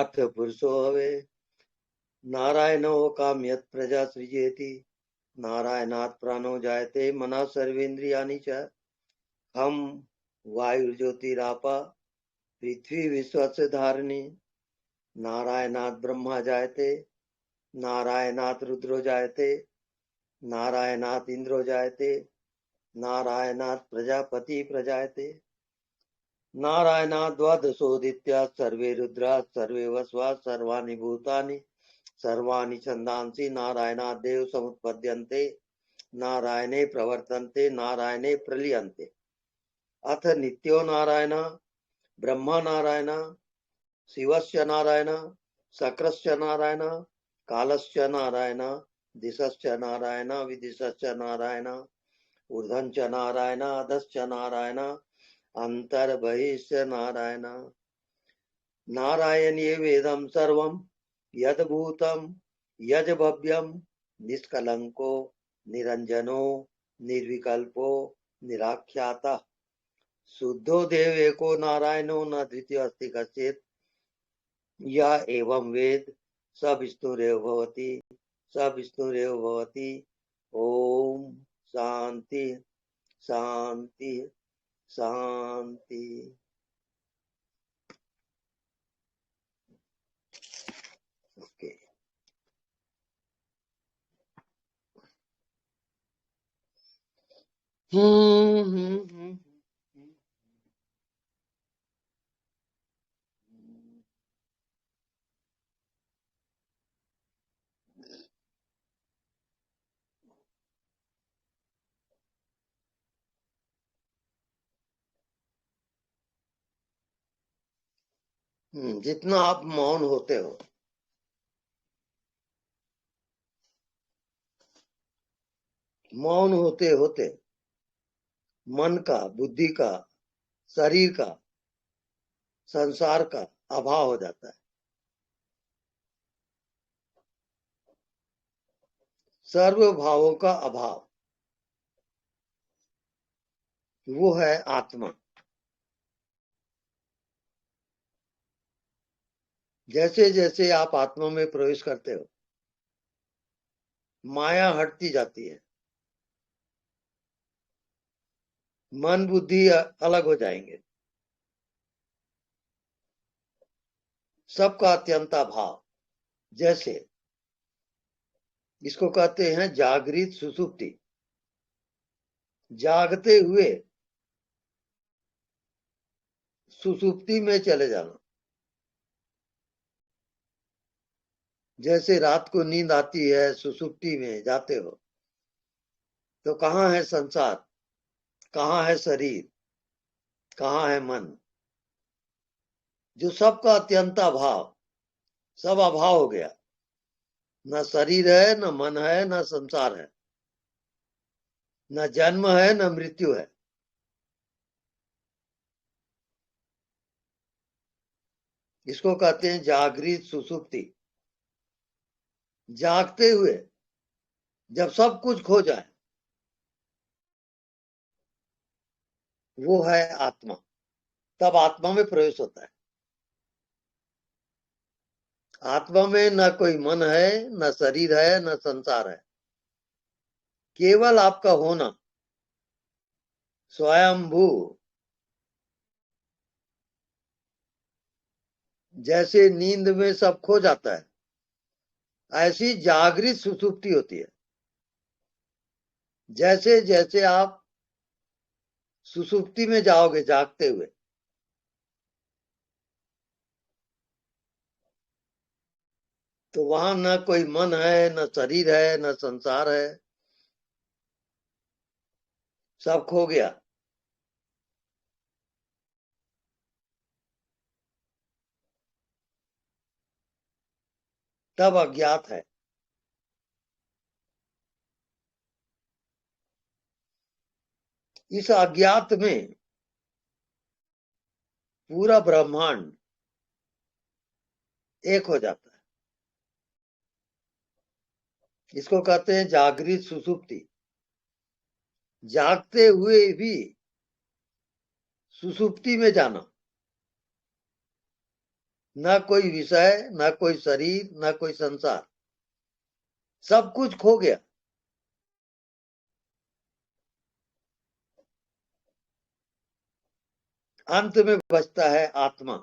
अथ पुरुषो हवे नारायणो कामयत् प्रजा सृजेति नारायणात् प्राणो जायते मनः सर्वेन्द्रियाणि च हम वायुर्ज्योतिरापा पृथ्वी विश्वस्य धारिणी नारायणात् ब्रह्मा जायते नारायणात् रुद्रो जायते नारायणात् इंद्रो जायते नारायणात् प्रजापति प्रजायते नारायणात् द्वादशोदित्या सर्वे रुद्रा सर्वे वस्वा सर्वाणि भूतानि सर्वाणि छन्दांसि नारायणात् देव समुत्पद्यन्ते नारायणे प्रवर्तन्ते नारायणे प्रलीयन्ते अथ नित्यो नारायण ब्रह्मा नारायण शिवस्य नारायण शक्रस्य नारायण कालस्य नारायण दिशश्च नारायण विदिशश्च नारायण ऊर्ध्वश्च नारायण अधश्च नारायण अंतर्बहिश्च नारायण नारायणीय वेदं सर्वं यद्भूतं यज्भव्यं निष्कलंको निरंजनो निर्विकल्पो निराख्यातः शुद्धो देव एको नारायणो न द्वितीय अस्ति कश्चित् या एवं वेद स विष्णुरेव भवति स विष्णुरेव भवति ओम शांति शांति शांति। ओके जितना आप मौन होते हो मौन होते होते मन का बुद्धि का शरीर का संसार का अभाव हो जाता है। सर्व भावों का अभाव वो है आत्मा। जैसे जैसे आप आत्मा में प्रवेश करते हो माया हटती जाती है, मन बुद्धि अलग हो जाएंगे, सबका अत्यंता भाव। जैसे इसको कहते हैं जागृत सुसुप्ति। जागते हुए सुसुप्ति में चले जाना। जैसे रात को नींद आती है, सुसुप्ति में जाते हो तो कहाँ है संसार, कहाँ है शरीर, कहाँ है मन, जो सबका अत्यंत अभाव, सब अभाव हो गया। न शरीर है, न मन है, न संसार है, न जन्म है, न मृत्यु है। इसको कहते हैं जागृत सुसुप्ति। जागते हुए जब सब कुछ खो जाए वो है आत्मा, तब आत्मा में प्रवेश होता है। आत्मा में न कोई मन है, न शरीर है, न संसार है, केवल आपका होना स्वयंभू। जैसे नींद में सब खो जाता है, ऐसी जागृत सुसुप्ति होती है। जैसे जैसे आप सुसुप्ति में जाओगे जागते हुए, तो वहां न कोई मन है, न शरीर है, न संसार है, सब खो गया। तब अज्ञात है। इस अज्ञात में पूरा ब्रह्मांड एक हो जाता है। इसको कहते हैं जागृत सुसुप्ति। जागते हुए भी सुसुप्ति में जाना, न कोई विषय, न कोई शरीर, न कोई संसार, सब कुछ खो गया। अंत में बचता है आत्मा,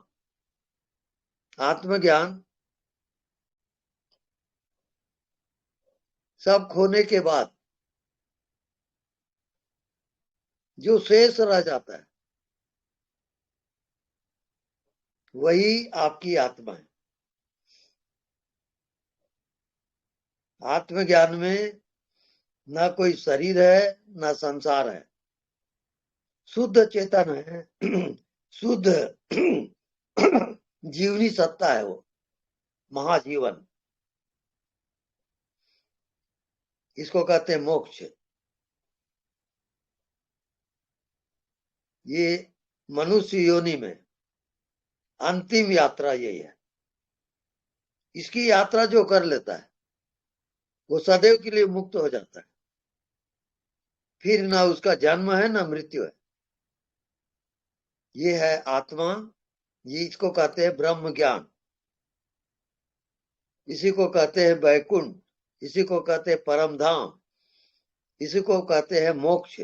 आत्मज्ञान। सब खोने के बाद जो शेष रह जाता है वही आपकी आत्मा है। आत्मज्ञान में न कोई शरीर है, न संसार है, शुद्ध चेतन है, शुद्ध जीवनी सत्ता है वो, महाजीवन। इसको कहते हैं मोक्ष। ये मनुष्य योनि में अंतिम यात्रा यही है। इसकी यात्रा जो कर लेता है वो सदैव के लिए मुक्त हो जाता है। फिर ना उसका जन्म है ना मृत्यु है। ये है आत्मा। ये इसको कहते हैं ब्रह्म ज्ञान, इसी को कहते हैं वैकुंठ, इसी को कहते हैं परम धाम, इसी को कहते हैं मोक्ष,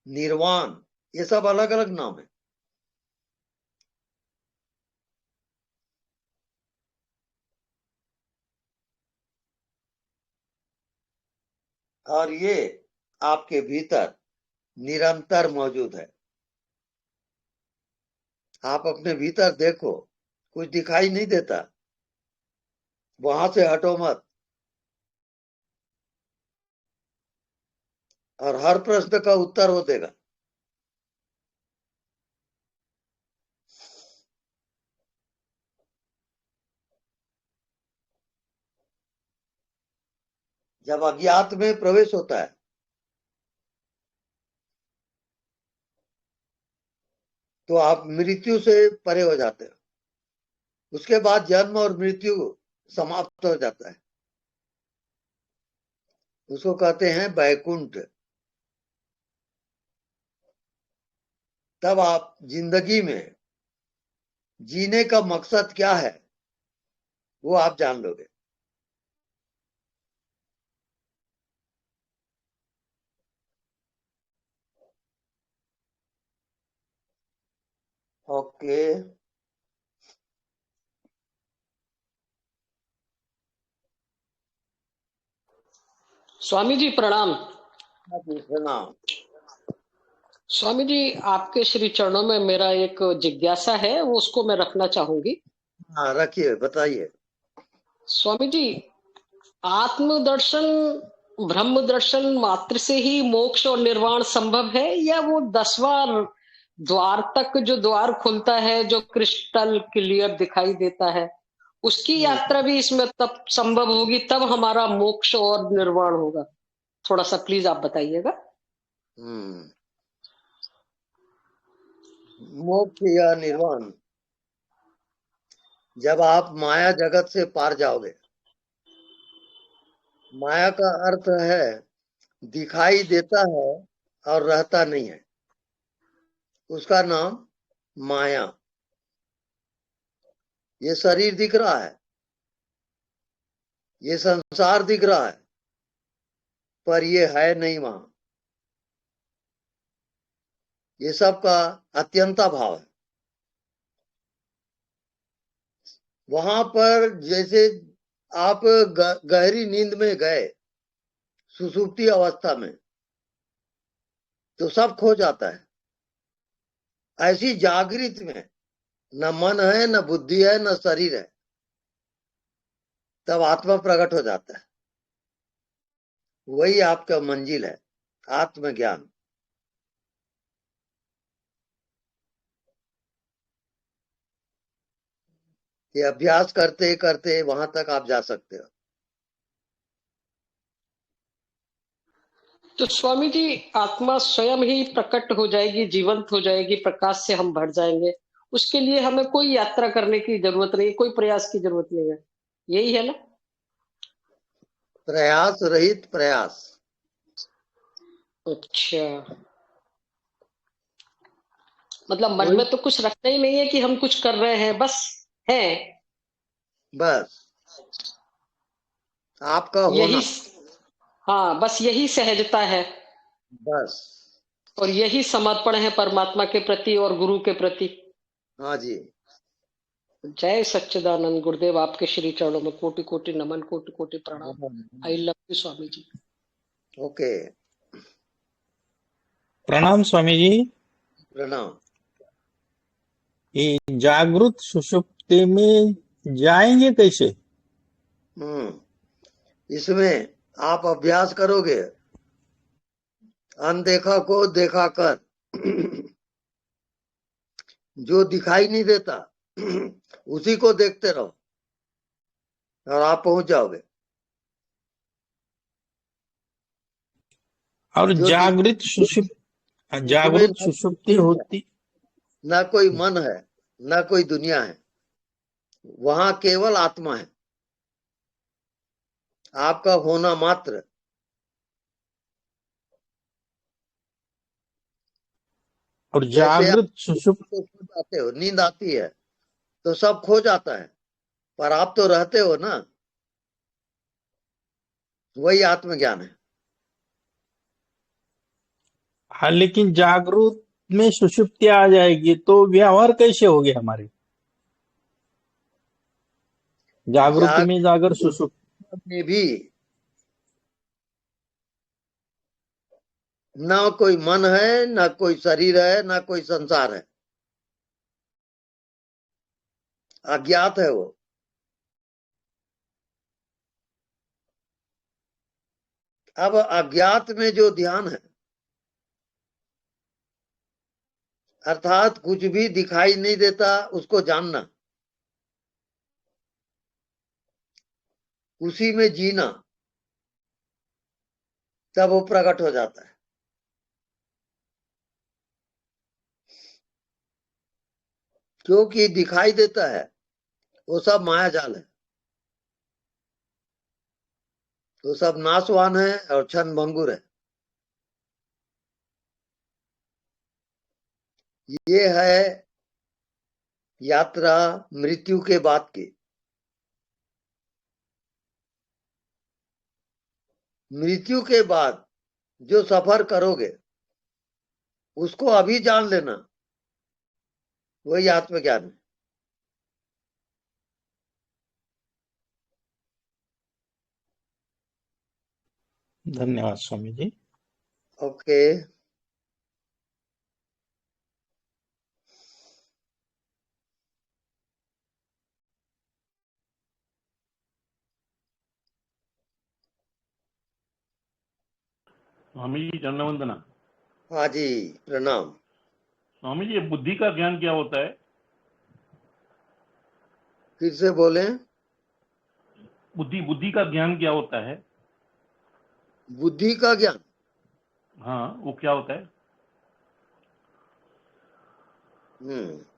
निर्वाण। ये सब अलग अलग नाम है। और ये आपके भीतर निरंतर मौजूद है। आप अपने भीतर देखो, कुछ दिखाई नहीं देता, वहां से हटो मत। और हर प्रश्न का उत्तर वो देगा। जब अज्ञात में प्रवेश होता है तो आप मृत्यु से परे हो जाते हो। उसके बाद जन्म और मृत्यु समाप्त हो जाता है। उसको कहते हैं वैकुंठ। तब आप जिंदगी में जीने का मकसद क्या है वो आप जान लोगे। ओके। स्वामी जी प्रणाम। प्रणाम। स्वामी जी, आपके श्री चरणों में मेरा एक जिज्ञासा है, वो उसको मैं रखना चाहूंगी। हाँ, रखिए, बताइए। स्वामी जी, आत्मदर्शन, ब्रह्म दर्शन मात्र से ही मोक्ष और निर्वाण संभव है, या वो 10वां द्वार तक जो द्वार खुलता है, जो क्रिस्टल क्लियर दिखाई देता है, उसकी हम्म। यात्रा भी इसमें तब संभव होगी, तब हमारा मोक्ष और निर्वाण होगा? थोड़ा सा प्लीज आप बताइएगा। हम्म। मोक्ष या निर्वाण, जब आप माया जगत से पार जाओगे। माया का अर्थ है दिखाई देता है और रहता नहीं है, उसका नाम माया। ये शरीर दिख रहा है, ये संसार दिख रहा है, पर ये है नहीं वहां। ये सब का अत्यंता भाव है। वहां पर जैसे आप गहरी नींद में गए, सुसुप्ति अवस्था में, तो सब खो जाता है। ऐसी जागृत में न मन है, न बुद्धि है, न शरीर है, तब आत्मा प्रकट हो जाता है। वही आपका मंजिल है, आत्मज्ञान। ये अभ्यास करते करते वहां तक आप जा सकते हो। तो स्वामी जी, आत्मा स्वयं ही प्रकट हो जाएगी, जीवंत हो जाएगी, प्रकाश से हम भर जाएंगे, उसके लिए हमें कोई यात्रा करने की जरूरत नहीं, कोई प्रयास की जरूरत नहीं है, यही है ना? प्रयास रहित प्रयास। अच्छा, मतलब मन कोई में तो कुछ रखना ही नहीं है कि हम कुछ कर रहे हैं, बस हैं। बस आपका यही, होना, हाँ बस यही सहजता है बस। और यही समर्पण है परमात्मा के प्रति और गुरु के प्रति। हाँ जी। जय सच्चिदानंद गुरुदेव, आपके श्री चरणों में कोटि कोटि नमन, कोटि कोटि प्रणाम। I love you Swami ji. Okay. प्रणाम स्वामी जी। प्रणाम। ये जागृत सुषुप्ति में जाएंगे कैसे? इसमें आप अभ्यास करोगे, अनदेखा को देखा कर। जो दिखाई नहीं देता उसी को देखते रहो और आप पहुंच जाओगे। और जो उसमें जागृत सुषुप्ति होती। न कोई मन है, न कोई दुनिया है, वहां केवल आत्मा है, आपका होना मात्र। और जैसे आप जागृत सुषुप्ति तो खो जाते हो, नींद आती है तो सब खो जाता है, पर आप तो रहते हो ना, वही आत्मज्ञान है। हाँ, लेकिन जागृत में सुषुप्ति आ जाएगी तो व्यवहार कैसे होगे हमारे? जागृत में जागर सुषुप्ति में भी न कोई मन है, न कोई शरीर है, न कोई संसार है, अज्ञात है वो। अब अज्ञात में जो ध्यान है, अर्थात कुछ भी दिखाई नहीं देता उसको जानना, उसी में जीना, तब वो प्रकट हो जाता है। क्योंकि दिखाई देता है वो सब माया जाल है, वो सब नाशवान है और क्षण भंगुर है। ये है यात्रा मृत्यु के बाद की। मृत्यु के बाद जो सफर करोगे उसको अभी जान लेना, वही आत्मज्ञान है। धन्यवाद स्वामी जी। ओके। स्वामी जी चरण वंदना। हाँ जी प्रणाम। स्वामी जी, बुद्धि का ज्ञान क्या होता है? फिर से बोलें। बुद्धि का ज्ञान क्या होता है? बुद्धि का ज्ञान, हाँ, वो क्या होता है?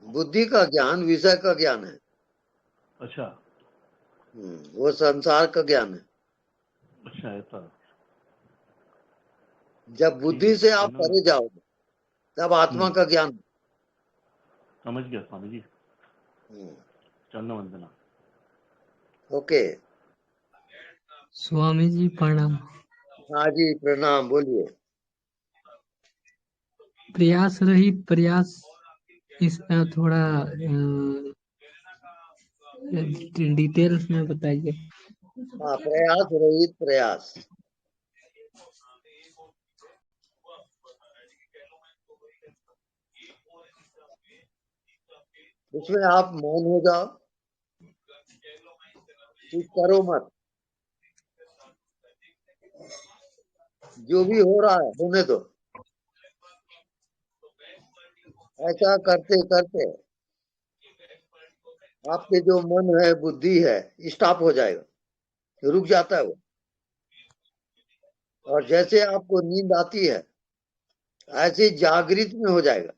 बुद्धि का ज्ञान विषय का ज्ञान है। अच्छा। वो संसार का ज्ञान है। अच्छा, ऐसा। जब ठीक बुद्धि है, से आप परे जाओगे तब आत्मा का ज्ञान। समझ गया स्वामी जी। चरण वंदना। ओके। स्वामी जी प्रणाम। हाँ जी प्रणाम, बोलिए। प्रयास रहित प्रयास, इसका थोड़ा डिटेल्स में बताइए। हाँ, प्रयास रहित प्रयास। उसमें आप मौन हो जाओ, कुछ करो मत, जो भी हो रहा है होने दो। ऐसा करते करते आपके जो मन है, बुद्धि है, स्टॉप हो जाएगा, रुक जाता है वो। और जैसे आपको नींद आती है ऐसे जागृत में हो जाएगा।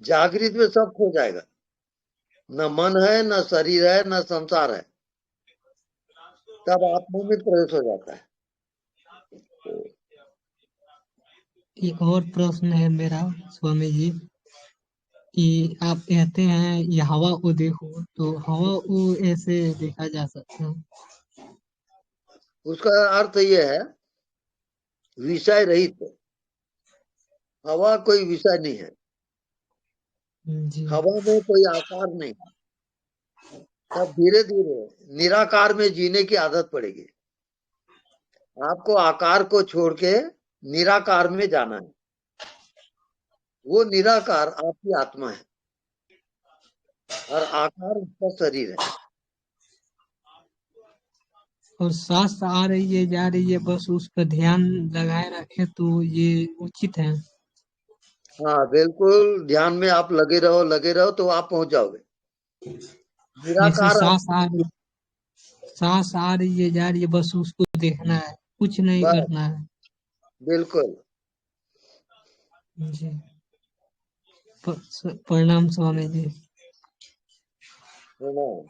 जागृत में सब खो जाएगा, न मन है, न शरीर है, न संसार है, तब आत्मा में प्रवेश हो जाता है। एक और प्रश्न है मेरा स्वामी जी। कि आप कहते हैं ये हवा को देखो, तो हवा को ऐसे देखा जा सकता है। उसका अर्थ ये है विषय रहित। हवा कोई विषय नहीं है, जी। हवा में कोई आकार नहीं। तब धीरे धीरे निराकार में जीने की आदत पड़ेगी। आपको आकार को छोड़ के निराकार में जाना है। वो निराकार आपकी आत्मा है और आकार उसका शरीर है। और सांस आ रही है जा रही है, बस उस पर ध्यान लगाए रखे तो ये उचित है। हाँ बिल्कुल, ध्यान में आप लगे रहो तो आप पहुंच जाओगे। जैसे निराकार सांस आ रही है जा रही है, बस उसको देखना है, कुछ नहीं बस करना है। बिल्कुल। जी। प्रणाम स्वामी जी। प्रणाम।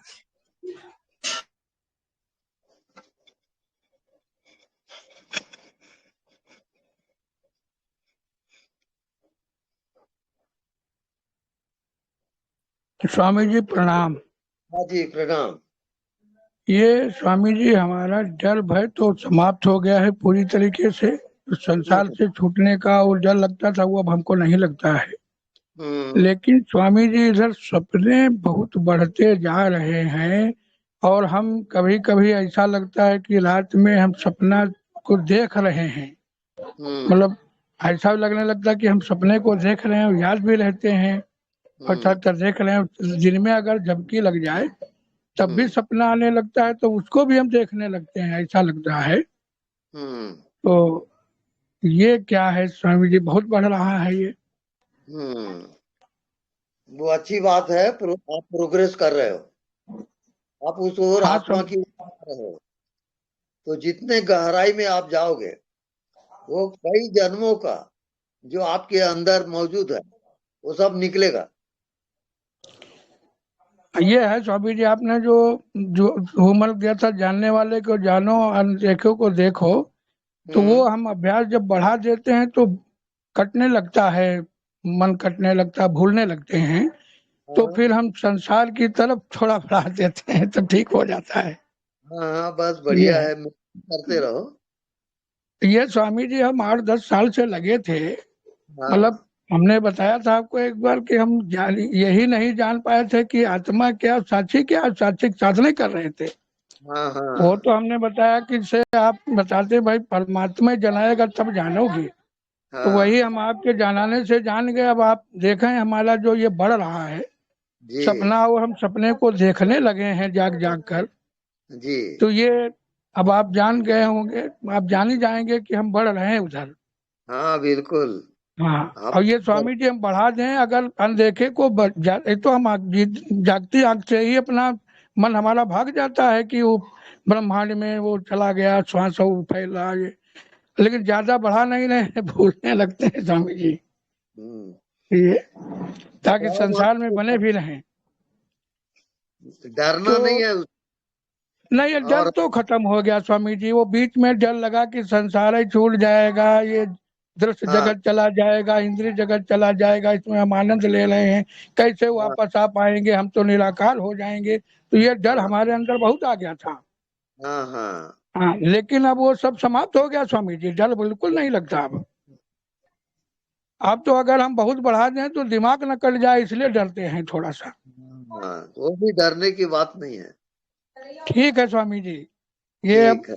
स्वामी जी प्रणाम। हाँ जी प्रणाम। ये स्वामी जी हमारा डर भय तो समाप्त हो गया है पूरी तरीके से। तो संसार से छूटने का वो डर लगता था, वो अब हमको नहीं लगता है। लेकिन स्वामी जी इधर सपने बहुत बढ़ते जा रहे हैं, और हम कभी कभी ऐसा लगता है कि रात में हम सपना को देख रहे हैं। मतलब ऐसा लगने लगता है कि हम सपने को देख रहे हैं और याद भी रहते हैं और थर देख रहे हैं। दिन में अगर झपकी लग जाए तब भी सपना आने लगता है, तो उसको भी हम देखने लगते हैं, ऐसा लगता है। तो ये क्या है स्वामी जी, बहुत बढ़ रहा है ये। वो अच्छी बात है, आप प्रोग्रेस कर रहे हो, आप उस ओर हाँ आत्मा की ओर जा रहे हो। तो जितने गहराई में आप जाओगे, वो कई जन्मों का जो आपके अंदर मौजूद है वो सब निकलेगा। ये है स्वामी जी, आपने जो जो होमवर्क दिया था, जानने वाले को जानो अनदेखे को देखो, तो वो हम अभ्यास जब बढ़ा देते हैं तो कटने लगता है, मन कटने लगता है, भूलने लगते हैं। तो फिर हम संसार की तरफ थोड़ा बढ़ा देते हैं तो ठीक हो जाता है। हाँ हाँ, बस ये बढ़िया है। है, करते रहो। ये स्वामी जी हम 8-10 साल से लगे थे। हाँ मतलब हमने बताया था आपको एक बार कि हम यही नहीं जान पाए थे कि आत्मा क्या, साक्षी क्या, साक्षी साधना कर रहे थे। हाँ वो हाँ तो हमने बताया कि से आप बताते भाई परमात्मा जनाएगा तब जानोगे। तो हाँ वही हम आपके जनाने से जान गए। अब आप देखें हमारा जो ये बढ़ रहा है जी सपना, वो हम सपने को देखने लगे हैं जाग जाग कर। जी। तो ये अब आप जान गए होंगे, आप जान ही जाएंगे कि हम बढ़ रहे हैं उधर। हाँ बिल्कुल। हाँ, आप और ये स्वामी जी हम बढ़ा दें अगर अनदेखे को एक तो हम जागती आंख से ही अपना मन हमारा भाग जाता है कि वो ब्रह्मांड में वो चला गया, श्वास फैल रहा है। लेकिन ज्यादा बढ़ा नहीं रहे, भूलने लगते हैं स्वामी जी। ये ताकि संसार में बने भी रहें। डरना तो नहीं है। नहीं, ये डर और तो खत्म हो गया स्वामी जी। वो बीच में डर लगा कि संसार ही छूट जाएगा, ये दृश्य हाँ जगत चला जाएगा, इंद्रिय जगत चला जाएगा, इसमें हम आनंद ले रहे हैं, कैसे हाँ वापस आ पाएंगे, हम तो निराकार हो जाएंगे। तो ये डर हाँ हमारे अंदर बहुत आ गया था। हाँ हाँ। हाँ, लेकिन अब वो सब समाप्त हो गया स्वामी जी, डर बिल्कुल नहीं लगता अब तो अगर हम बहुत बढ़ा दें तो दिमाग न कट जाए, इसलिए डरते हैं थोड़ा सा। हाँ, वो भी डरने की बात नहीं है। ठीक है स्वामी जी, ये अब ठीक है।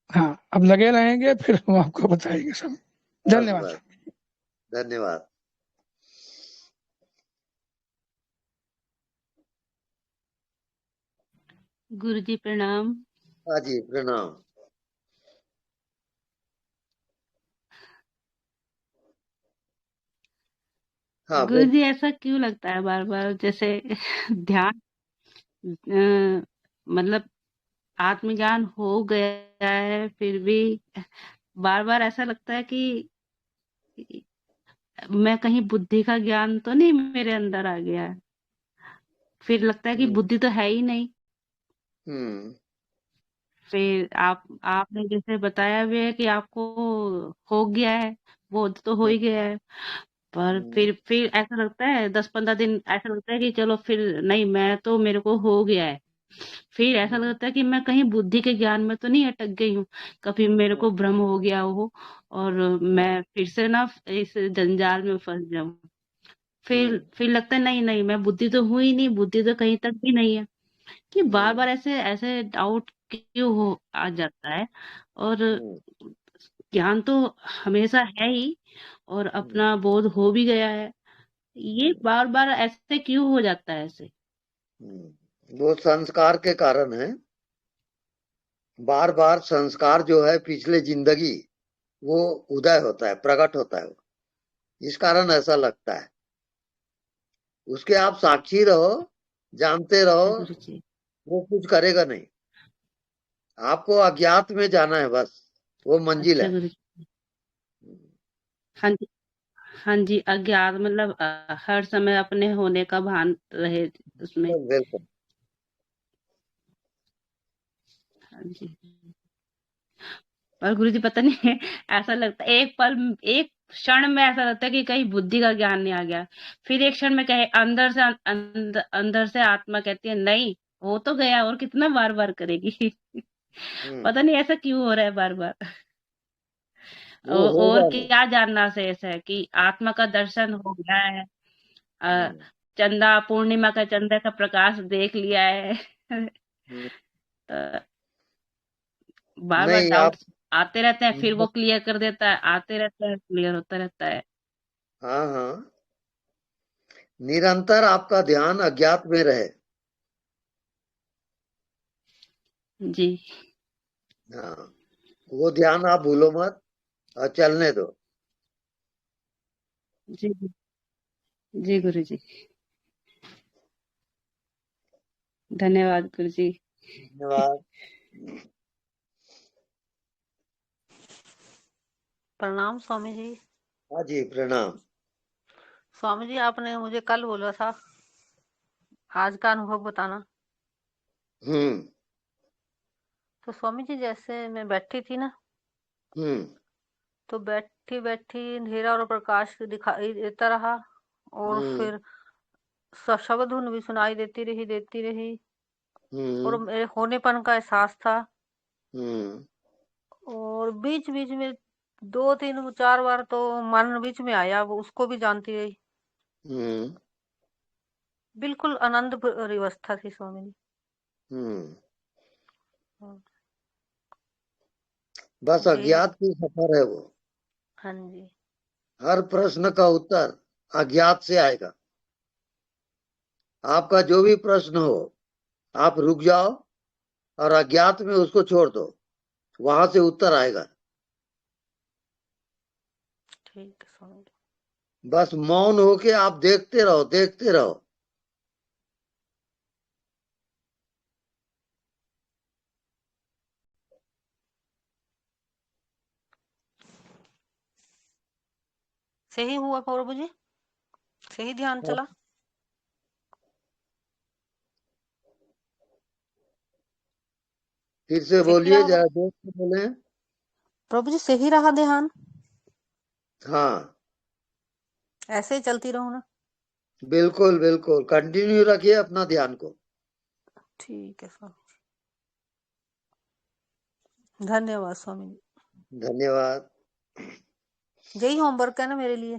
हाँ अब लगे रहेंगे, फिर हम आपको बताएंगे सब। बस धन्यवाद। बस, धन्यवाद। गुरु जी प्रणाम। हाँ जी प्रणाम। हाँ गुरु बोल। जी ऐसा क्यों लगता है बार बार, जैसे ध्यान मतलब आत्मज्ञान हो गया है फिर भी बार बार ऐसा लगता है कि मैं कहीं बुद्धि का ज्ञान तो नहीं मेरे अंदर आ गया है। फिर लगता है कि बुद्धि तो है ही नहीं। हम्म फिर आपने जैसे बताया भी है कि आपको हो गया है, बोध तो हो ही गया है, पर फिर ऐसा लगता है 10-15 दिन ऐसा लगता है कि चलो फिर नहीं, मैं तो मेरे को हो गया है। फिर ऐसा लगता है कि मैं कहीं बुद्धि के ज्ञान में तो नहीं अटक गई हूँ, कभी मेरे को भ्रम हो गया हो और मैं फिर से ना इस जंजाल में फंस जाऊं। फिर लगता है नहीं नहीं, मैं बुद्धि तो हुई नहीं, बुद्धि तो कहीं तक भी नहीं है। कि बार बार ऐसे ऐसे डाउट क्यों हो आ जाता है। और ज्ञान तो हमेशा है ही और अपना बोध हो भी गया है, ये बार बार ऐसे क्यों हो जाता है ऐसे? वो संस्कार के कारण है। बार बार संस्कार जो है पिछले जिंदगी वो उदय होता है, प्रकट होता है, वो इस कारण ऐसा लगता है। उसके आप साक्षी रहो, जानते रहो, गुरुजी, वो कुछ करेगा नहीं। आपको अज्ञात में जाना है, बस वो मंजिल अच्छा है। गुरुजी। हाँ जी, हाँ जी, अज्ञात मतलब हर समय अपने होने का भान रहे उसमें। बिल्कुल। हाँ जी। पर गुरुजी पता नहीं ऐसा लगता है एक क्षण में ऐसा लगता है कि कहीं बुद्धि का ज्ञान नहीं आ गया, फिर एक क्षण में कहे अंदर से आत्मा कहती है नहीं, हो तो गया और कितना बार बार करेगी। पता नहीं ऐसा क्यों हो रहा है बार बार। वो और होगा नहीं। क्या जानना से ऐसा है कि आत्मा का दर्शन हो गया है, चंदा पूर्णिमा का चंदा का प्रकाश देख लिया है। तो बार बार नहीं, आप डाउट्स आते रहते हैं, फिर वो क्लियर कर देता है, आते रहता है, क्लियर होता रहता है। हाँ हाँ, निरंतर आपका ध्यान अज्ञात में रहे। जी हाँ, वो ध्यान आप भूलो मत और चलने दो। जी जी गुरु जी, धन्यवाद गुरु जी। धन्यवाद। प्रणाम स्वामी जी। हाँ जी, प्रणाम। स्वामी जी, आपने मुझे कल बोला था आज का अनुभव बताना। तो स्वामी जी, जैसे मैं बैठी थी ना, तो बैठी बैठी अंधेरा और प्रकाश दिखाई देता रहा और फिर शब्द धुन भी सुनाई देती रही और मेरे होनेपन का एहसास था। और बीच बीच में 2-3-4 बार तो मन बीच में आया, वो उसको भी जानती रही। बिल्कुल आनंद भरी अवस्था थी स्वामी जी। बस जी अज्ञात की सफर है वो। हाँ जी, हर प्रश्न का उत्तर अज्ञात से आएगा। आपका जो भी प्रश्न हो, आप रुक जाओ और अज्ञात में उसको छोड़ दो, वहां से उत्तर आएगा। ठीक है स्वामी जी। बस मौन होके आप देखते रहो, देखते रहो। सही हुआ प्रभु जी, सही ध्यान चला। फिर से सही बोलिए, रहा जरा जोर से बोले। प्रभु जी, सही रहा ध्यान। हाँ, ऐसे ही चलती रहूं ना। बिल्कुल बिल्कुल, कंटिन्यू रखिए अपना ध्यान को। ठीक है स्वामी जी, धन्यवाद स्वामी जी। धन्यवाद। यही होमवर्क है ना मेरे लिए।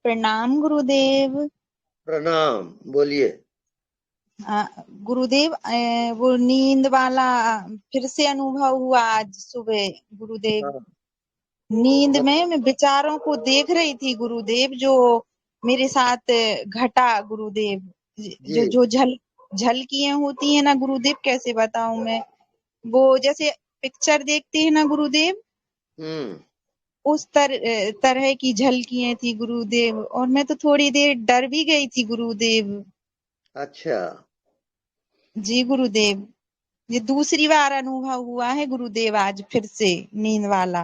प्रणाम गुरुदेव। प्रणाम, बोलिए। गुरुदेव, वो नींद वाला फिर से अनुभव हुआ आज सुबह गुरुदेव। हाँ। नींद में मैं विचारों को देख रही थी गुरुदेव, जो मेरे साथ घटा गुरुदेव। जो जो झलकियां होती है ना गुरुदेव, कैसे बताऊं मैं, वो जैसे पिक्चर देखते हैं ना गुरुदेव, उस तरह की झलकियां थी गुरुदेव। और मैं तो थोड़ी देर डर भी गई थी गुरुदेव। अच्छा। जी गुरुदेव। ये दूसरी बार अनुभव हुआ है गुरुदेव, आज फिर से नींद वाला।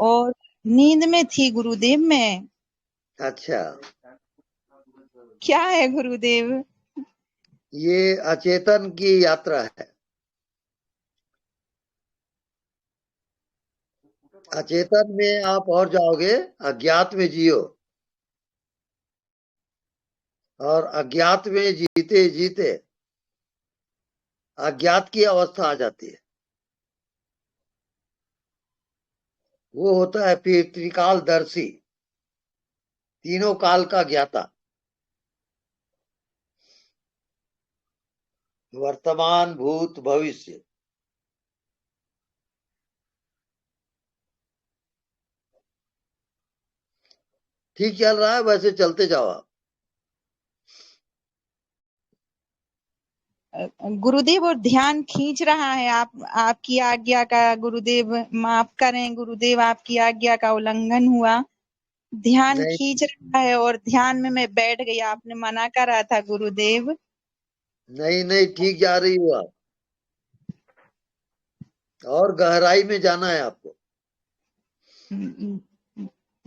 और नींद में थी गुरुदेव मैं। अच्छा, क्या है गुरुदेव? ये अचेतन की यात्रा है। अचेतन में आप और जाओगे, अज्ञात में जियो, और अज्ञात में जीते जीते अज्ञात की अवस्था आ जाती है। वो होता है फिर त्रिकालदर्शी, तीनों काल का ज्ञाता, वर्तमान भूत भविष्य। ठीक चल रहा है, वैसे चलते जाओ आप। गुरुदेव और ध्यान खींच रहा है, आपकी आज्ञा का गुरुदेव माफ करें गुरुदेव, आपकी आज्ञा का उल्लंघन हुआ। ध्यान खींच रहा है और ध्यान में मैं बैठ गई, आपने मना करा था गुरुदेव। नहीं नहीं, ठीक जा रही हो आप, और गहराई में जाना है आपको।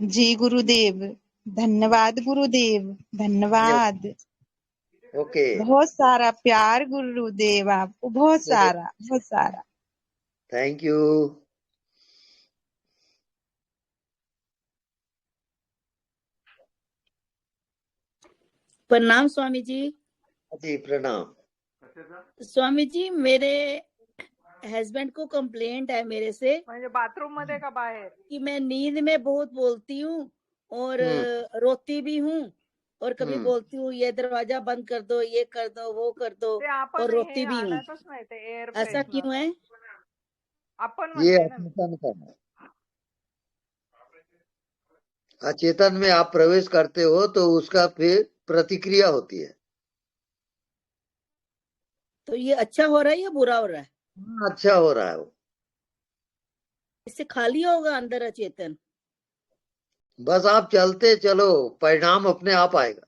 जी गुरुदेव, धन्यवाद गुरुदेव, धन्यवाद। ओके, बहुत सारा प्यार गुरुदेव, आपको बहुत सारा बहुत सारा। Thank you. प्रणाम स्वामी जी। जी प्रणाम। स्वामी जी, मेरे हस्बैंड को कंप्लेंट है मेरे से, बाथरूम मध्ये का बाहेर, कि मैं नींद में बहुत बोलती हूँ और रोती भी हूँ, और कभी बोलती हूँ ये दरवाजा बंद कर दो, ये कर दो, वो कर दो, और रोती भी हूँ। ऐसा क्यों है? ये अचेतन का है। अचेतन में आप प्रवेश करते हो तो उसका फिर प्रतिक्रिया होती है। तो ये अच्छा हो रहा है या बुरा हो रहा है? अच्छा हो रहा है वो। इससे खाली होगा अंदर अचेतन? बस आप चलते चलो, परिणाम अपने आप आएगा।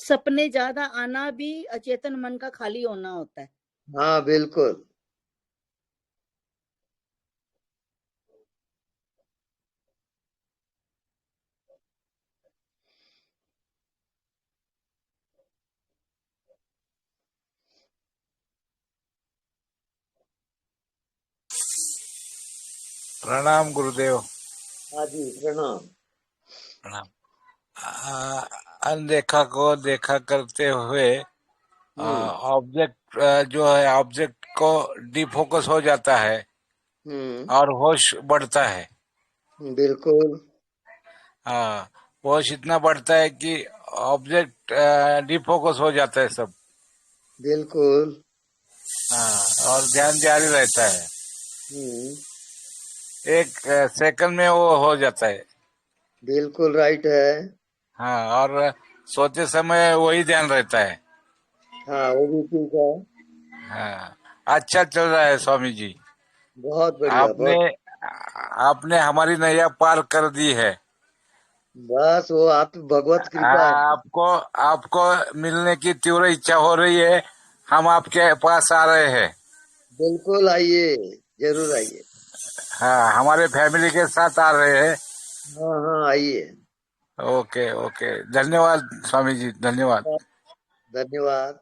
सपने ज्यादा आना भी अचेतन मन का खाली होना होता है। हाँ बिल्कुल। प्रणाम गुरुदेव। हाँ जी प्रणाम। प्रणाम। अनदेखा को देखा करते हुए ऑब्जेक्ट जो है, ऑब्जेक्ट को डिफोकस हो जाता है और होश बढ़ता है। बिल्कुल। हाँ, होश इतना बढ़ता है कि ऑब्जेक्ट डिफोकस हो जाता है सब। बिल्कुल। हाँ, और ध्यान जारी रहता है। एक सेकंड में वो हो जाता है। बिल्कुल राइट है। हाँ, और सोते समय वही ध्यान रहता है। हाँ वो भी ठीक है। हाँ, अच्छा चल रहा है स्वामी जी। बहुत बढ़िया। आपने हमारी नैया पार कर दी है। बस वो भगवत कृपा है। आपको मिलने की तीव्र इच्छा हो रही है, हम आपके पास आ रहे हैं। बिल्कुल आइए, जरूर आइए। हाँ, हमारे फैमिली के साथ आ रहे हैं। हाँ हाँ आइए। ओके ओके, धन्यवाद स्वामी जी, धन्यवाद। धन्यवाद।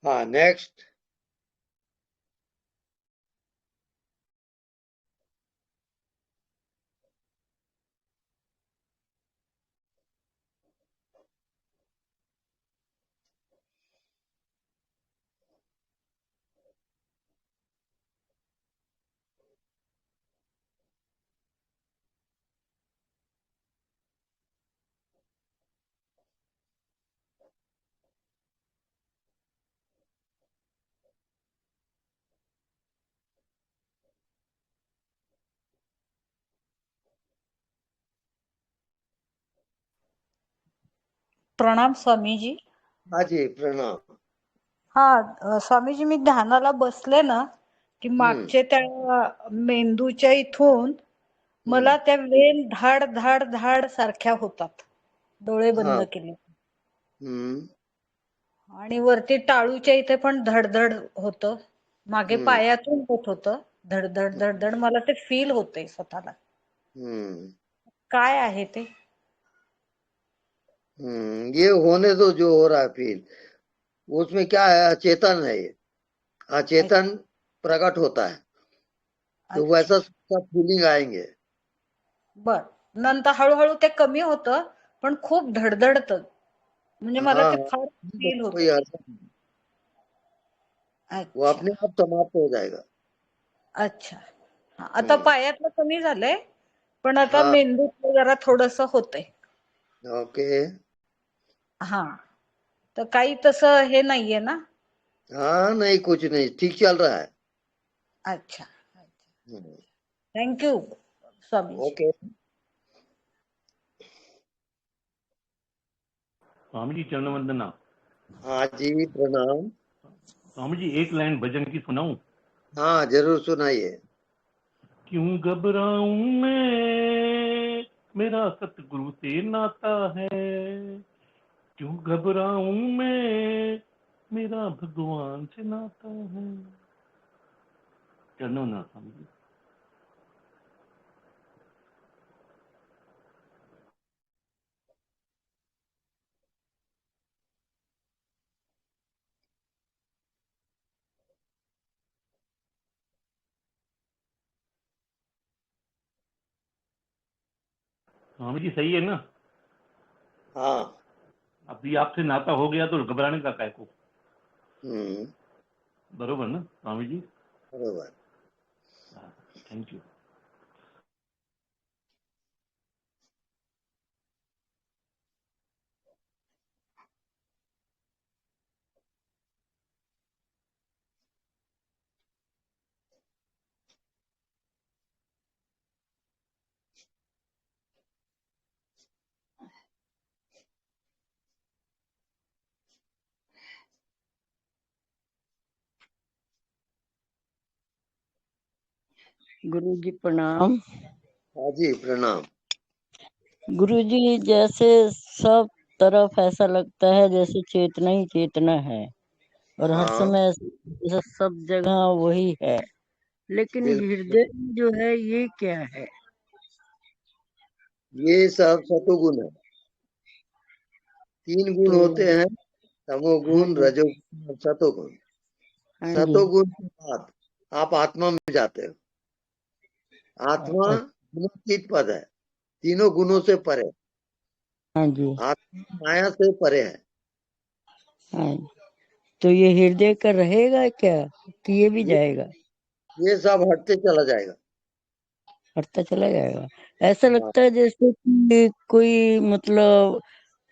हाँ नेक्स्ट। प्रणाम स्वामी जी. हाँ जी प्रणाम. हा स्वामीजी, मी ध्यानाला बसले ना की मागचे त्या मेंदूच्या इथून मला त्या वेन धाड धाड धाड सारख्या होतात डोळे बंद केले. आणि वरती टाळूच्या इथे पण धडधड होत, मागे पायातून होत होतं धडधड धडधड. मला ते फील होते स्वतःला. काय आहे ते? ये होने दो जो हो रहा है फील. उसमें क्या है, अचेतन है ये. अचेतन प्रकट होता है तो वैसा फीलिंग आएंगे. बर. नंतर हळूहळू ते कमी होतं पण खूप धडधडत, म्हणजे मला ते फार फील होत. वो अपने आप समाप्त हो जाएगा. अच्छा. आता पायातलं कमी झालंय पण आता मेंदूत जरा थोडस होतंय. ओके. हा, तर काही तसं हे नाहीये ना? हाँ नहीं, कुछ नहीं, ठीक चल रहा है. अच्छा. थँक्यू स्वामी. ओके. स्वामी जी चरण वंदना. हाँ जी प्रणाम. स्वामी जी एक लाइन भजन की सुनाऊं? हाँ जरूर सुनाइए. क्यों घबराऊं मैं, मेरा सतगुरु से नाता है. क्यों घबराऊं मैं, मेरा भगवान से नाता है. चरणों ना स्वामी जी. स्वामी जी सही है ना? हाँ. अभी आपसे नाता हो गया तो घबराने का काय को. बरोबर ना स्वामी जी? बरोबर. Thank you. गुरु जी प्रणाम. हाँ जी प्रणाम. गुरु जी, जैसे सब तरफ ऐसा लगता है जैसे चेतना ही चेतना है और हर समय जैसे सब जगह वही है, लेकिन हृदय जो है ये क्या है? ये सब सतोगुण है. 3 गुण होते हैं, तमोगुण, रजोगुण और सतोगुण. सतोगुण के बाद आप आत्मा में जाते हो. आत्मा गुणातीत पद है, तीनों गुणों से परे. हाँ जी. आत्मा माया से परे है. हाँ, तो ये हृदय का रहेगा क्या कि ये भी जाएगा? ये सब हटते चला जाएगा. हटता चला जाएगा. ऐसा लगता है जैसे कि कोई मतलब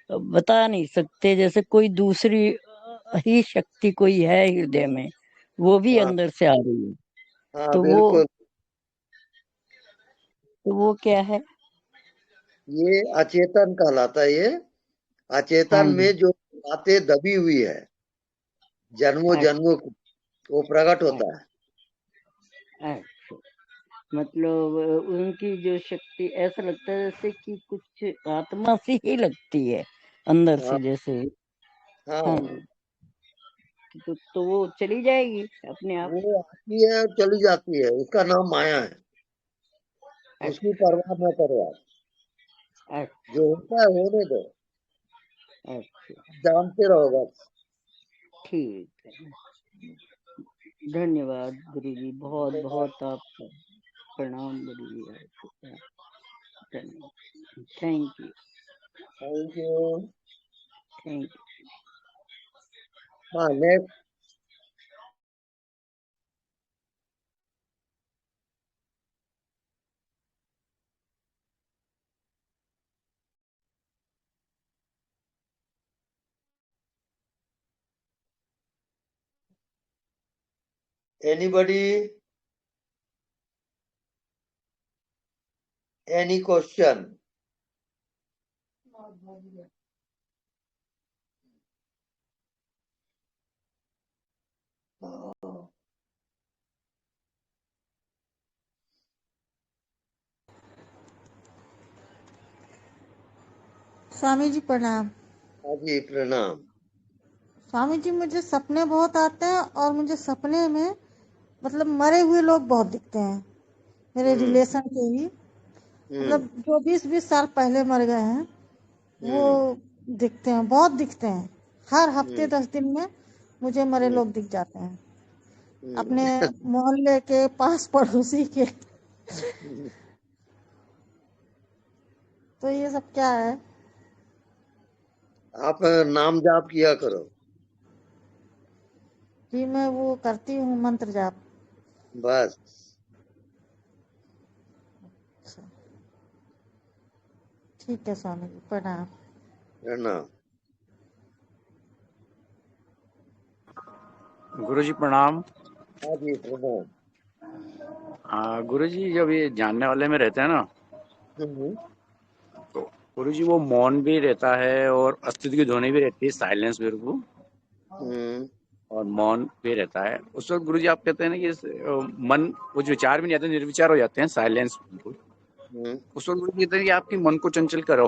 बता नहीं सकते, जैसे कोई दूसरी ही शक्ति कोई है हृदय में, वो भी अंदर से आ रही है. हाँ तो बिल्कुल. वो क्या है? ये अचेतन कहलाता है. ये अचेतन में जो बातें दबी हुई है जन्मों जन्मों की, वो प्रकट होता है. अच्छा, मतलब उनकी जो शक्ति ऐसा लगता है जैसे कि कुछ आत्मा सी ही लगती है अंदर से जैसे. हाँ जी. तो वो चली जाएगी अपने आप? वो आती है और चली जाती है, उसका नाम माया है. उसकी परवाह न करो आप. जो होता है होने दो. जानते रहो बस. ठीक है. धन्यवाद गुरु जी, बहुत बहुत आपका प्रणाम Guru ji. Thank you. Thank you. Thank you. हाँ next. Anybody? Any question? Swami ji प्रणाम। जी प्रणाम। स्वामी जी मुझे सपने बहुत आते हैं और मुझे सपने में मतलब मरे हुए लोग बहुत दिखते हैं, मेरे रिलेशन के ही, मतलब जो 20-20 साल पहले मर गए हैं वो दिखते हैं, बहुत दिखते हैं। हर हफ्ते 10 दिन में मुझे मरे लोग दिख जाते हैं, अपने मोहल्ले के पास पड़ोसी के। तो ये सब क्या है? आप नाम जाप किया करो। जी मैं वो करती हूँ मंत्र जाप। बस ठीक है स्वामी जी प्रणाम। प्रणाम। गुरु जी प्रणाम। हाँ जी प्रणाम। गुरु जी जब ये जानने वाले में रहते हैं ना, तो गुरु जी वो मौन भी रहता है और अस्तित्व की ध्वनि भी रहती है, साइलेंस बिल्कुल, और मौन भी रहता है। उस वक्त गुरु जी आप कहते हैं ना कि मन कुछ विचार भी नहीं आते, निर्विचार हो जाते हैं, साइलेंस बिल्कुल। उस वक्त गुरु जी कहते हैं कि आपकी मन को चंचल करो,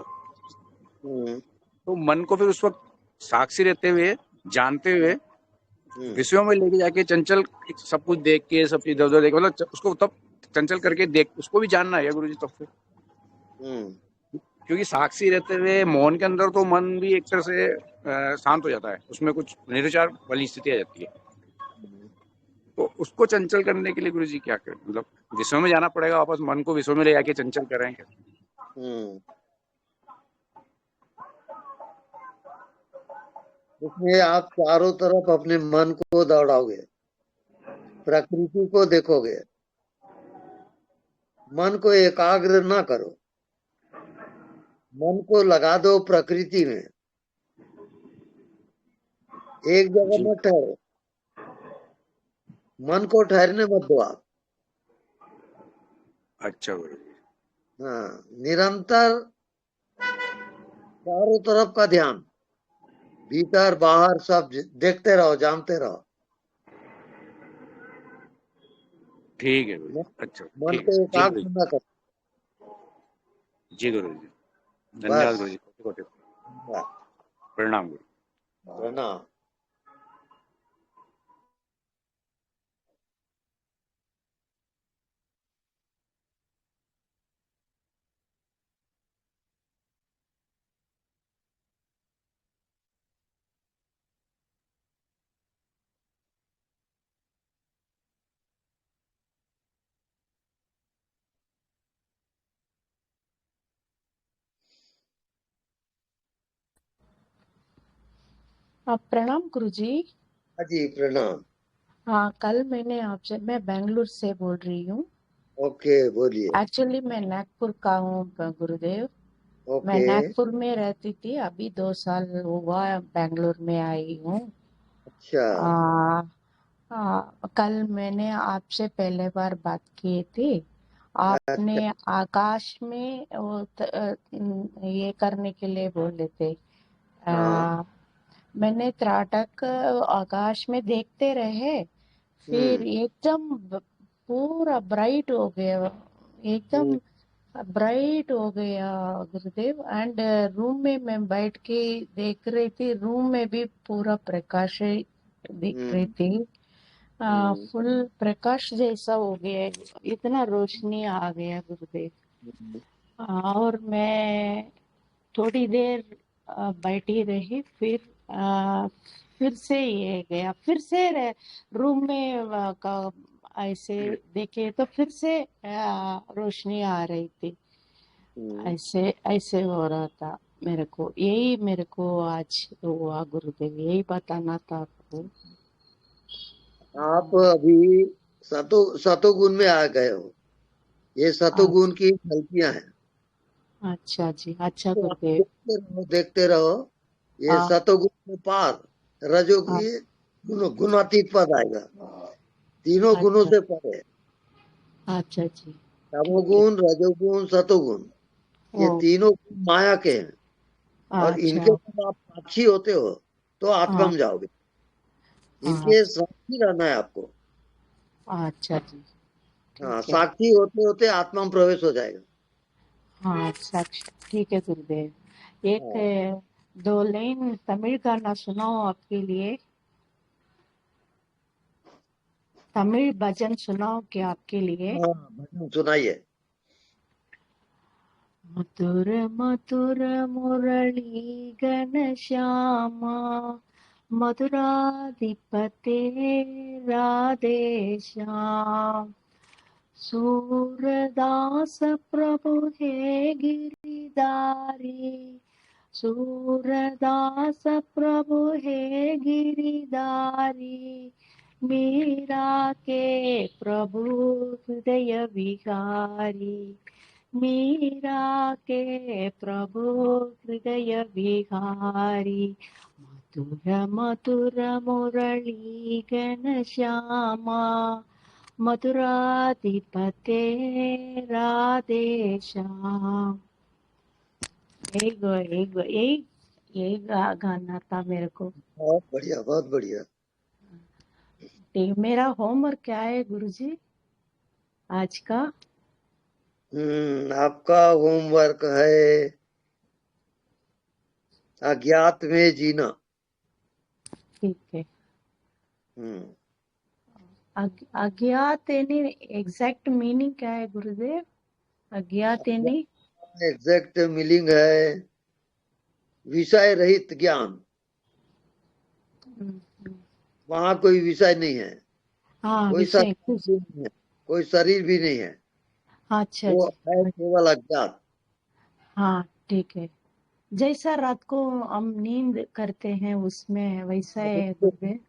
तो मन को फिर उस वक्त साक्षी रहते हुए, जानते हुए, विषयों में लेके जाके चंचल सब कुछ देख के, सब चीज इधर देख, मतलब उसको तब चंचल करके देख, उसको भी जानना है गुरु जी तब फिर, क्योंकि साक्षी रहते हुए मौन के अंदर तो मन भी एक तरह से शांत हो जाता है, उसमें कुछ निर्विचार वाली स्थिति आ जाती है। तो उसको चंचल करने के लिए गुरु जी क्या करें, मतलब विषयों में जाना पड़ेगा, वापस मन को विषयों में ले जाके चंचल करेंगे? इसमें आप चारों तरफ अपने मन को दौड़ाओगे, प्रकृति को देखोगे, मन को एकाग्र ना करो, मन को लगा दो प्रकृति में, एक जगह मत ठहरो, मन को ठहरने मत दो आप। अच्छा गुरु। हाँ, निरंतर चारों तरफ का ध्यान, भीतर बाहर सब देखते रहो, जानते रहो। ठीक है गुरु। अच्छा मन को एकाग्र न करो। जी गुरु जी, धन्यवाद गुरु जी, प्रणाम गुरु। प्रणाम। प्रणाम गुरुजी। जी प्रणाम। हाँ, कल मैंने आपसे, मैं बेंगलुरु से बोल रही हूँ। ओके बोलिए। एक्चुअली मैं नागपुर का हूँ गुरुदेव। मैं नागपुर में रहती थी, अभी 2 साल हुआ बेंगलुरु में आई हूँ। अच्छा। कल मैंने आपसे पहले बार बात की थी, आपने आकाश में ये करने के लिए बोले थे। मैंने त्राटक आकाश में देखते रहे, फिर एकदम पूरा ब्राइट हो गया, एकदम ब्राइट हो गया गुरुदेव। एंड रूम में मैं बैठ के देख रही थी, रूम में भी पूरा प्रकाश दिख रही थी, फुल प्रकाश जैसा हो गया, इतना रोशनी आ गया गुरुदेव। और मैं थोड़ी देर बैठी रही, फिर से ये गया, फिर से रूम में ऐसे देखे तो फिर से रोशनी आ रही थी, ऐसे ऐसे हो रहा था मेरे को। यही मेरे को आज हुआ गुरुदेव, यही बताना था आपको। आप अभी सतोगुण में आ गए हो, ये सतोगुण की गलतियां हैं। अच्छा जी, अच्छा गुरुदेव। देखते रहो, ये सतोगुण में पार, रजोगुण गुणातीत पद आएगा, तीनों गुणों से परे। अच्छा जी। तमोगुण, रजोगुण, सतोगुण, ये तीनों माया के हैं, और इनके जब आप साक्षी होते हो तो आप कम जाओगे। इनके साक्षी रहना है आपको। अच्छा जी, हाँ, ठीक है। साक्षी होते होते आत्मा में प्रवेश हो जाएगा। हाँ साक्षी, ठीक है गुरुदेव। एक हाँ, 2 लाइन तमिल गाना सुनाओ आपके लिए, तमिल भजन सुनाओ क्या आपके लिए? हाँ, भजन सुनाइए। मधुर मधुर मुरली घनश्यामा, मधुराधिपते राधे श्याम, सूरदास प्रभु हे गिरिधारी, सूरदास प्रभु हे गिरिधारी, मीरा के प्रभु हृदय विहारी, मीरा के प्रभु हृदय विहारी, मधुर मधुर मुरली घनश्यामा, मधुराधिपते राधे श्याम। यही गाना था मेरे को। बहुत बढ़िया, बहुत बढ़िया। मेरा होमवर्क क्या है गुरुजी आज का? आपका होमवर्क है अज्ञात में जीना। ठीक है। हम्म अज्ञात यानी एग्जैक्ट मीनिंग क्या है गुरुदेव? अज्ञात यानी एग्जैक्ट मीनिंग है विषय रहित ज्ञान। वहां कोई विषय नहीं है, हाँ, कोई विषय शरीर भी नहीं है, कोई शरीर भी नहीं है। अच्छा वो जी, है केवल अज्ञात। हाँ ठीक है। जैसा रात को हम नींद करते हैं उसमें वैसा है गुरुदेव?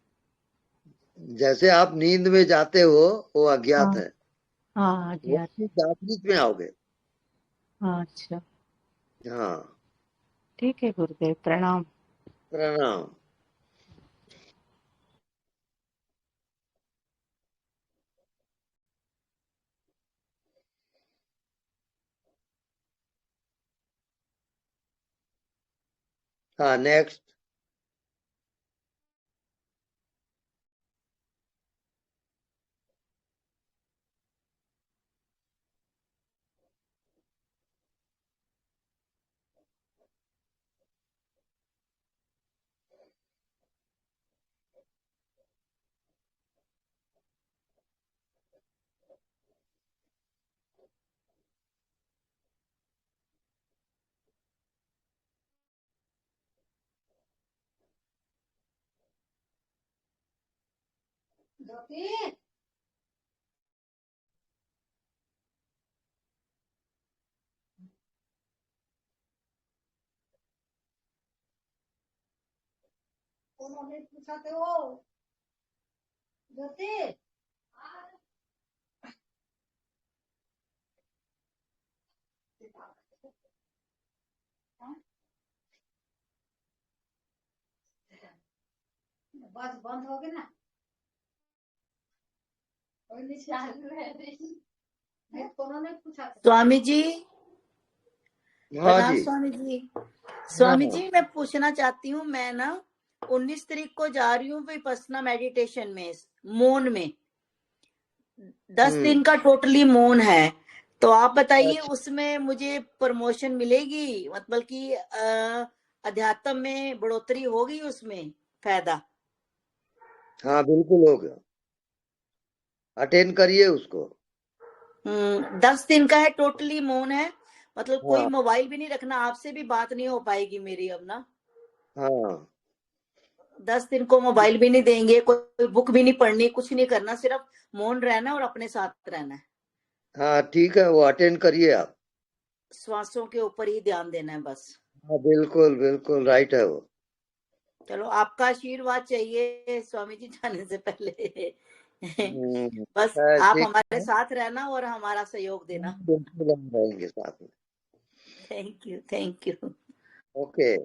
जैसे आप नींद में जाते हो वो अज्ञात हाँ है, हाँ, वो अज्ञात। जागृत में आओगे। हाँ अच्छा, हाँ, ठीक है गुरुदेव, प्रणाम। प्रणाम। हाँ, नेक्स्ट। उन्होंने पूछा थे वो ज्योति बस बंद हो गई ना। उन्होंने पूछा स्वामी जी, हाँ प्रणाम जी। स्वामी जी। हाँ, स्वामी हाँ। जी मैं पूछना चाहती हूँ, मैं ना 19 तारीख को जा रही हूँ विपस्सना मेडिटेशन में, मौन में 10 दिन का टोटली मौन है। तो आप बताइए अच्छा। उसमें मुझे प्रमोशन मिलेगी, मतलब कि अध्यात्म में बढ़ोतरी होगी, उसमें फायदा? हाँ, बिल्कुल होगा, अटेंड करिए उसको। 10 दिन का है, टोटली मौन है, मतलब कोई हाँ, मोबाइल भी नहीं रखना, आपसे भी बात नहीं हो पाएगी मेरी अब ना। हाँ, 10 दिन को मोबाइल भी नहीं देंगे, कोई बुक भी नहीं पढ़नी, कुछ नहीं करना, सिर्फ मौन रहना और अपने साथ रहना है। हाँ, ठीक है, वो अटेंड करिए आप। श्वासों के ऊपर ही ध्यान देना है बस। हाँ, बिल्कुल बिल्कुल राइट है वो। चलो आपका आशीर्वाद चाहिए स्वामी जी जाने से पहले। बस आप ठीक हमारे है, साथ रहना और हमारा सहयोग देना। बिल्कुल हम रहेंगे साथ में। Thank you, thank you. Okay.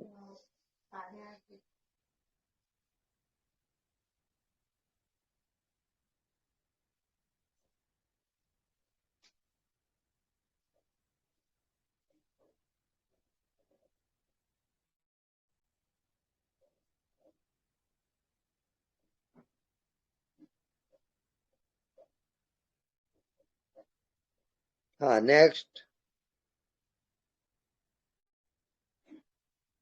हाँ, नेक्स्ट।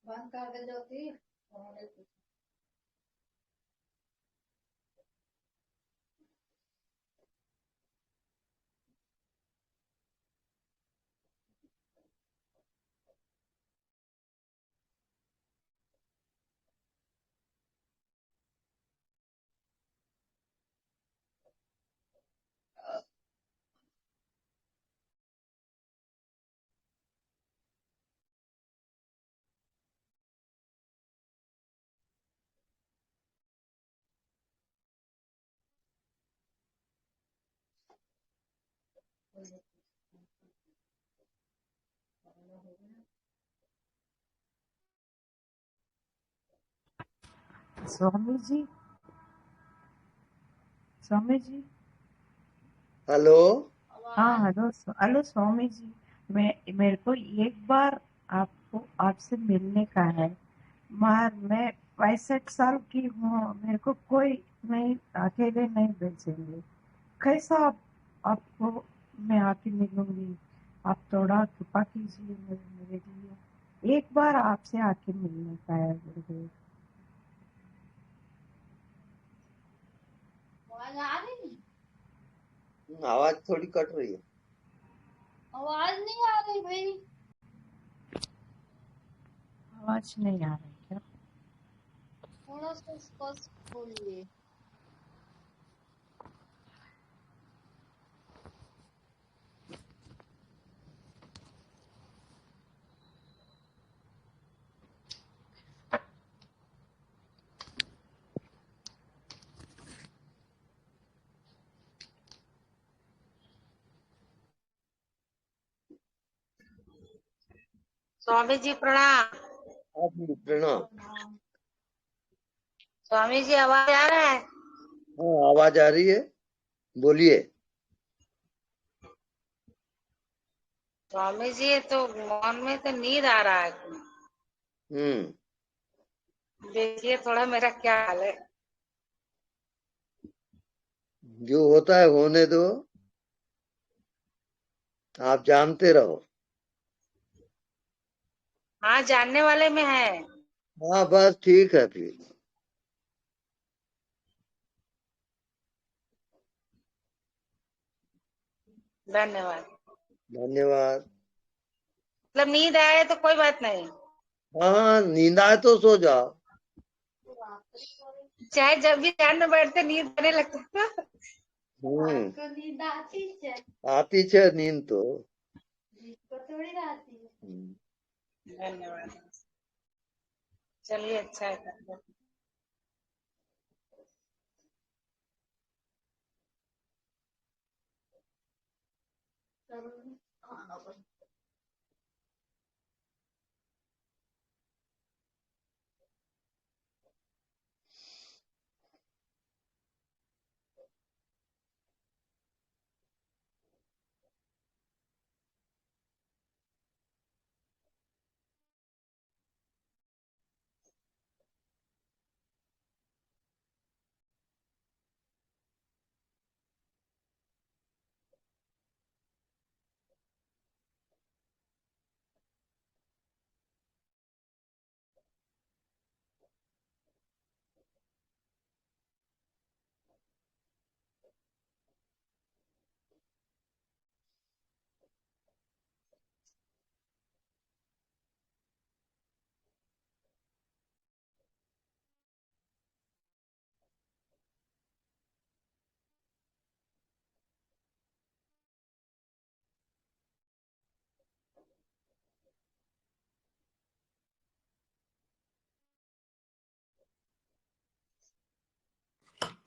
बंद कर दे ज्योति। स्वामी जी, स्वामी जी। हेलो। हाँ, हेलो हेलो स्वामी जी। मेरे को एक बार आपसे मिलने का है। मैं 65 साल की हूँ, मेरे को कोई नहीं, अकेले नहीं भेजेंगे। कैसा आपको मैं आके मिलूंगी? आप थोड़ा कृपा कीजिए मेरे लिए। एक बार आपसे आके मिलने का है गुरुदेव। आवाज आ रही है? आवाज थोड़ी कट रही है। आवाज नहीं आ रही भाई। आवाज नहीं आ रही क्या? थोड़ा सा स्पष्ट बोलिए। स्वामी जी प्रणाम। प्रणाम। स्वामी जी आवाज आ रहा है? हाँ, आवाज आ रही है, बोलिए। स्वामी जी तो मन में तो नींद आ रहा है। देखिए थोड़ा मेरा क्या हाल है। जो होता है होने दो, आप जानते रहो। हाँ, जानने वाले में है। हाँ, बस ठीक है फिर। धन्यवाद। धन्यवाद। मतलब नींद आए तो कोई बात नहीं। हाँ, नींद आए तो सो जाओ। चाहे जब भी ध्यान में बैठते नींद आने लगता है। नींद आती है नींद तो थोड़ी आती है। धन्यवाद। चलिए अच्छा है।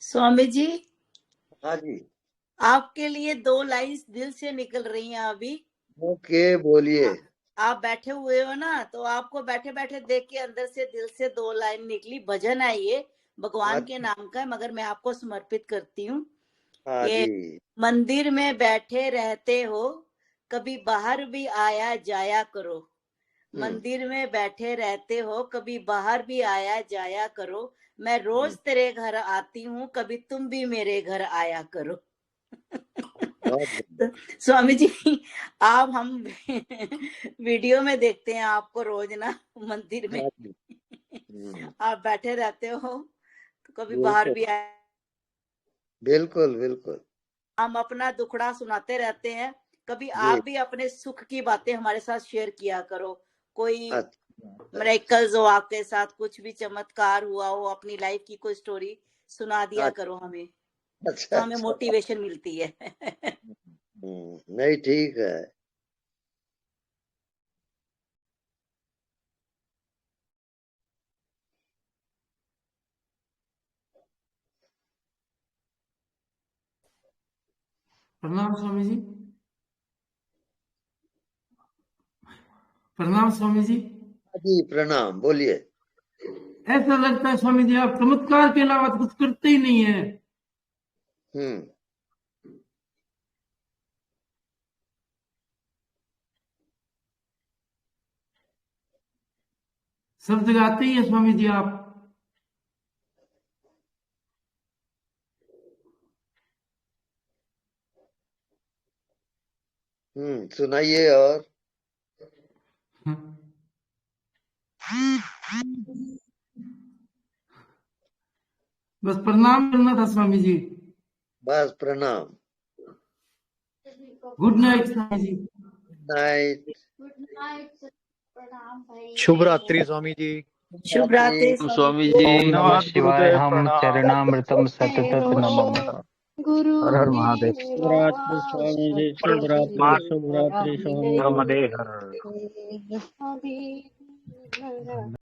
स्वामी जी। हाँ जी। आपके लिए 2 लाइंस दिल से निकल रही हैं अभी। ओके, बोलिए। आप बैठे हुए हो ना, तो आपको बैठे बैठे देख के अंदर से दिल से 2 लाइन निकली। भजन है ये, भगवान के नाम का है, मगर मैं आपको समर्पित करती हूँ। हाँ ये जी। मंदिर में बैठे रहते हो, कभी बाहर भी आया जाया करो। मंदिर में बैठे रहते हो, कभी बाहर भी आया जाया करो। मैं रोज तेरे घर आती हूँ, कभी तुम भी मेरे घर आया करो। स्वामी जी, आप हम वीडियो में देखते हैं आपको रोज ना मंदिर में। आप बैठे रहते हो तो कभी बाहर भी आए। बिल्कुल बिल्कुल। हम अपना दुखड़ा सुनाते रहते हैं, कभी आप भी अपने सुख की बातें हमारे साथ शेयर किया करो। कोई मिरेकल्स हो आपके साथ, कुछ भी चमत्कार हुआ हो, अपनी लाइफ की कोई स्टोरी सुना दिया करो हमें। अच्छा, तो हमें मोटिवेशन मिलती है। नहीं ठीक है। प्रणाम स्वामी जी। प्रणाम स्वामी जी। जी प्रणाम, बोलिए। ऐसा लगता है स्वामी जी आप चमत्कार के अलावा कुछ करते ही नहीं है। सब जगह आते ही है स्वामी जी आप। सुनाइए और। बस प्रणाम करना था स्वामी जी। बस प्रणाम। Good night Swami ji. Good night. शुभ रात्रि स्वामी जी। शुभ रात्रि स्वामी जी। ओम नमः शिवाय। हम चरणामृतम सतत नमः। हर हर महादेव। शुभ रात्रि स्वामी जी। शुभ रात्रि स्वामी। नमः। हर